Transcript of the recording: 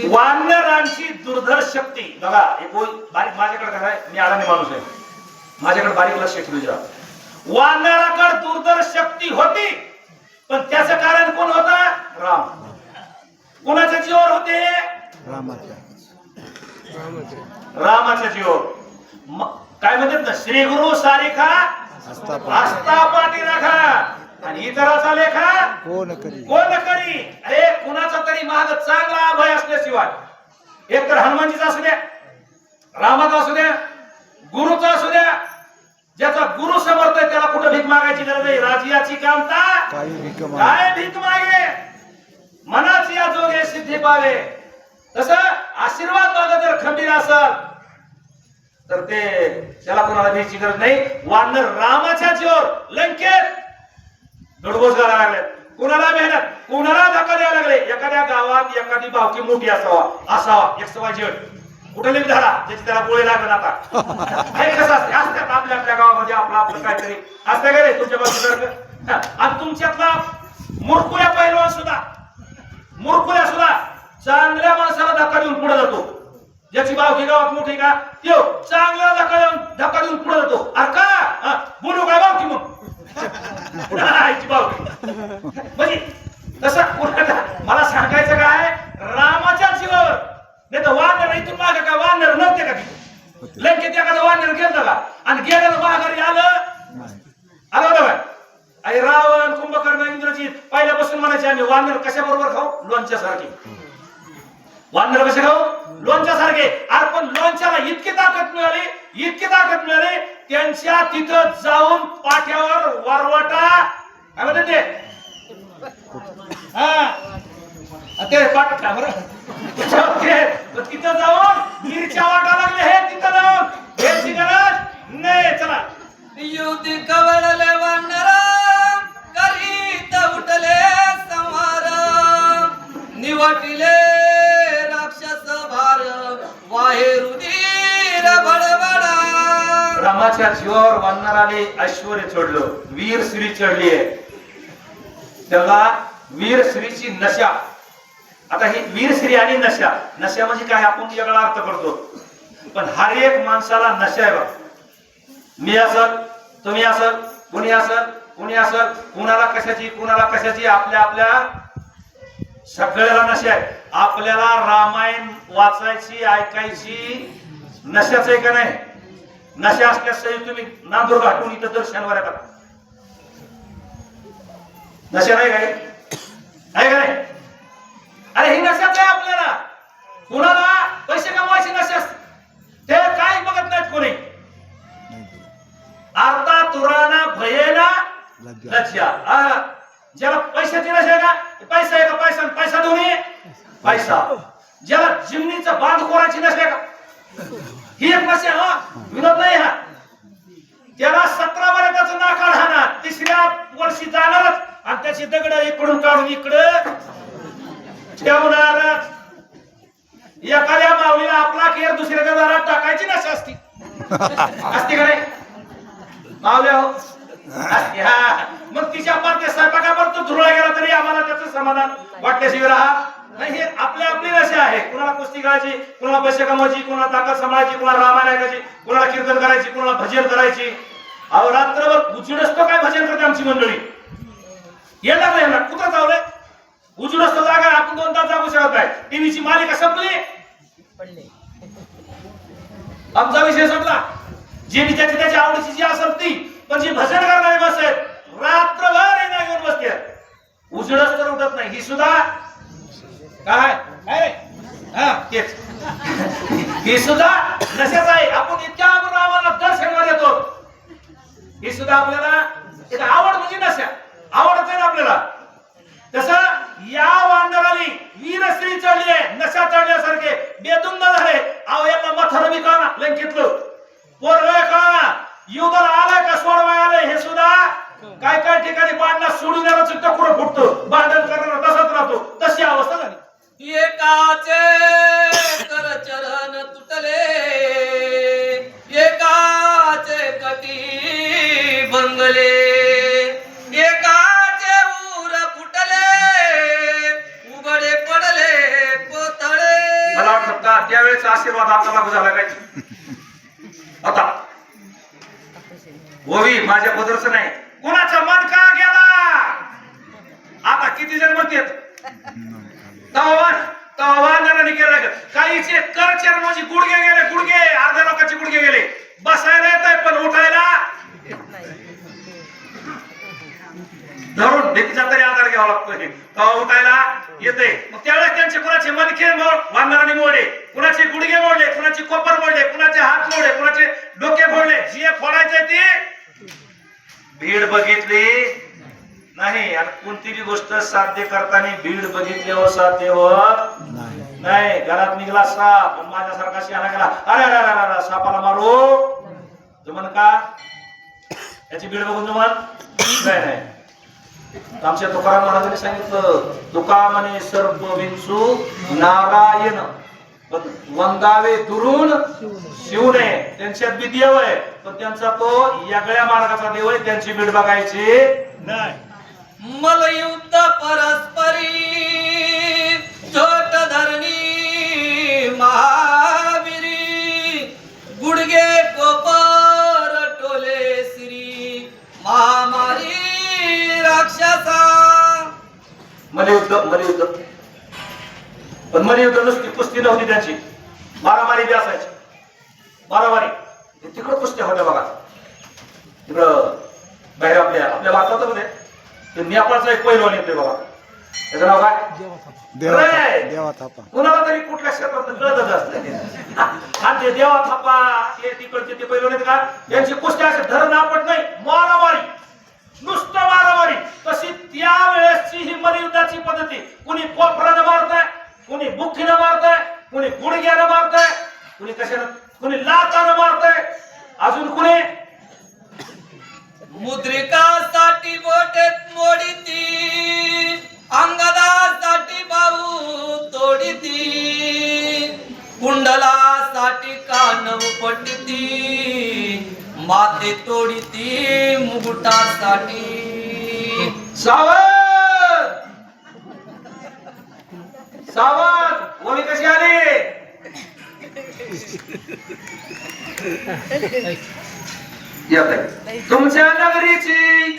वानरांची दुर्धर शक्ती बघा. हे बोल बारीक माझ्याकडे कसं आहे, मी आरामी माणूस आहे, माझ्याकडे बारीक लक्ष ठेवू जरा. वानराकडे दुर्धर शक्ती होती, पण त्याचं कारण कोण होता? राम. कोणाच्या जीवावर होते? रामाच्या जीवावर. काय म्हणतात ना, श्री गुरु सारिखा आस्था पाठी राखा आणि इतराचा लेखा कोण करी. अरे कुणाचा तरी माग चांगला अभय असल्याशिवाय, एक तर हनुमानजीचा असू द्या, रामाचा असू द्या, गुरुचा असू द्या, ज्याचा गुरु समर्थ आहे त्याला कुठं भीक मागायची गरज नाही. राजियाची कामता काय भीक मागे, मनाची या जोगे सिद्धी पावे. तसं आशीर्वाद मागं जर खंबीर असेल तर ते त्याला कोणाला भीची गरज नाही. वानर रामाच्या जीवावर लंकेत दडगोज करायला लागले, कुणाला मेहनत, कुणाला धक्का द्यायला लागले. एखाद्या गावात एखादी भावकी मोठी असावा एक सवा जड कुठे धरा त्याची त्याला गोळी लागत. आता हे कसं असते, असतात आपल्या आपल्या गावामध्ये आपलं आपलं काहीतरी असतं का रे तुमच्या बाजूसारखं. आणि तुमच्यातला मुरकुल्या पैलवान सुद्धा, मुरकुल्या सुद्धा चांगल्या माणसाला धक्का देऊन पुढे जातो. ज्याची भावकी गावात मोठी का त्यो चांगला धक्का देऊन पुढे जातो. अरे का बोलू काय भावकी मग म्हणजे तसं मला सांगायचं काय, रामाच्या जीवावर. नाही तर वानर इथून मागे का वानर नव्हते का तिथे लंकेत एखादं वानर गेलं का आणि गेल्यानं माघारी आलं होतं काय. अरे रावण कुंभकर्ण इंद्रजित पहिल्यापासून म्हणायचे आम्ही वानर कशा बरोबर खाऊ, लोणच्या सारखे. वानर कसे खाऊ, लोणच्या सारखे. अरे पण लोणच्याला इतकी ताकद मिळाली त्यांच्या तिथं जाऊन पाठ्यावर वरवटा काय म्हणते ते पाठ बरं तिथं जाऊन मिरच्या वाटा लागले. हे तिथं जाऊन घ्यायची गरज नाही. चला युद्ध कवळले वानर करीत उठले संहार निवटिले राक्षस भार वाहे रुधिर बडबडा. रामाच्या जीवावर वानराने ऐश्वर्य चढलं, वीर श्री चढली आहे. त्याला वीर श्रीची नशा. आता ही वीर श्री आणि नशा, नशा म्हणजे काय आपण वेगळा अर्थ करतो, पण हर एक माणसाला नशा आहे बघ. मी असल, तुम्ही असल, कुणी असल, कुणाला कशाची आपल्या आपल्या सगळ्याला नशा आहे. आपल्याला रामायण वाचायची ऐकायची नशाच आहे का नाही? नशा असल्यासही तुम्ही नांदूर घाटून इथं दर्शनवर येतात. नशा नाही काय आहे का नाही? अरे ही नशाच आहे आपल्याला. कुणाला पैसे कमवायची नशा असते, ते काय बघत नाहीत कोणी. आता तुराना भयेना लज्जा. ज्याला पैशाची नशा आहे का, पैसा आहे का, पैसा दोन्ही पैसा. ज्याला जिमनीचा बांध कोराची नशा आहे का, ही एक नशा. विनोद नाही हा. त्याला 17 वर्षाचं नाकाळ हाना, तिसऱ्या वर्षी जाणारच आणि त्याची दगड इकडून काढून इकडं ठेवणारच. एखाद्या माऊलीला आपला केर दुसऱ्याच्या दारात टाकायची नशा असती का नाही माऊल्या हो? असते. हा मग तिच्या पार स्वयंपाकावर तो धुरळा गेला तरी आम्हाला त्याचं समाधान वाटल्याशिवाय राहा नाही. हे आपल्या आपली नशा आहे. कुणाला कुस्ती करायची, कुणाला पैसे कमवायची, कुणाला ताकद सांभाळायची, कुणाला रामायण ऐकायची, कुणाला कीर्तन करायची, कुणाला भजन करायची. अहो रात्रभर उजेड असतो काय भजन करते आमची मंडळी. येणार कुठं चावलंय उजेड असतो जागा, आपण 2 तास जागू शकत नाही. टीव्हीची मालिका संपली, आमचा विषय संपला. जे त्याची आवडीची जी असेल ती, पण जी भजन करणारे बस आहेत रात्रभर येणार घेऊन बसते, उजेडच तर उठत नाही. ही सुद्धा काय तेच ही सुद्धा नशाच आहे. आपण इतक्या आम्हाला दर्शनवर येतो, ही सुद्धा आपल्याला आवड म्हणजे नशा आवडत आहे ना आपल्याला. तसं या वानराली वीरश्री चढली आहे, नशा चढल्यासारखे बेधुंद झाले. अहो यांना मथार बी कळना, लंकेतलं पोरवय कळना, युद्धाला आलाय का सोडवाय आलंय हे सुद्धा काय ठिकाणी बांधला सोडून देण्याचं टकुरं फुटतं, भांडण करणार तसंच राहतो. तशी अवस्था झाली. एकाचे कर चरण तुटले, एकाचे कटी भंगले, एकाचे उर फुटले, उघडे पडले कोथळे. त्यावेळेस आशीर्वाद आता लागू झाला काय आता ओवी माझ्या बदलच नाही कुणाचा मन का गेला आता किती जण म्हणतात तवाने केलं काहीचे करचेर म्हणजे गुडघे गेले गुडघे अर्ध्या लोकांचे गुडघे गेले बसायला येत आहे पण उठायला धरून भीतीचा तरी आधार घ्यावा लागतोय तवा उठायला येते मग त्यावेळेस त्यांचे कुणाचे मनखे वानराने मोडले कुणाचे गुडघे मोडले कुणाचे कोपर मोडले कुणाचे हात मोडले कुणाचे डोके फोडले जे फोडायचे ते भीड बघितली नाही आणि कोणतीही गोष्ट साध्य करताना भीड बघितल्यावर साध्य होत नाही घरात निघाला साप पण माझ्यासारखा शहाणा गेला अरे अरे अरे अरे सापाला मारू जमन का याची भीड बघून जमन नाही आमच्या तुकाराम महाराजांनी सांगितलं तुका म्हणे सर्प विंचू नारायण पण वंदावे दुरून शिव नये त्यांच्यात बी देव आहे पण त्यांचा तो यागळ्या मार्गाचा देव आहे त्यांची भीड बघायची नाही मलयुद्ध परस्परी छोट धरणी महावीरी गुडगे कोपर टोले श्री महामारी राक्षसा मलयुद्ध पण मलयुद्ध नुसती कुस्ती नव्हती त्यांची मारामारी बी असायची मारामारी तिकडं कुस्त्या होत्या बघा तिकडं बाहेर आपल्या भारतामध्ये नेपाळचा एक पैलवान येतोय बाबा त्याचं नाव काय देवा थापा कुणाला तरी कुठल्या क्षेत्रात कळतच असतं आणि ते देवा थापा ते तिकडचे ते पैलवान आहेत का त्यांची कुस्त्या असे धरण आपट नाही मारामारी नुसतं मारामारी तशी त्यावेळेसची ही मलयुद्धाची पद्धती कुणी कोपरानं मारताय कुणी बुक्कीनं मारताय कुणी गुडघ्यानं मारताय कुणी कशानं कुणी लातानं मारताय अजून कुणी मुद्रिकासाठी बोटेत मोडीती अंगदासाठी बाहू तोडीती कुंडलासाठी कान उपटती माते तोडीती मुकुटासाठी सावध सावध ओवी कशी आली तुमच्या नगरीची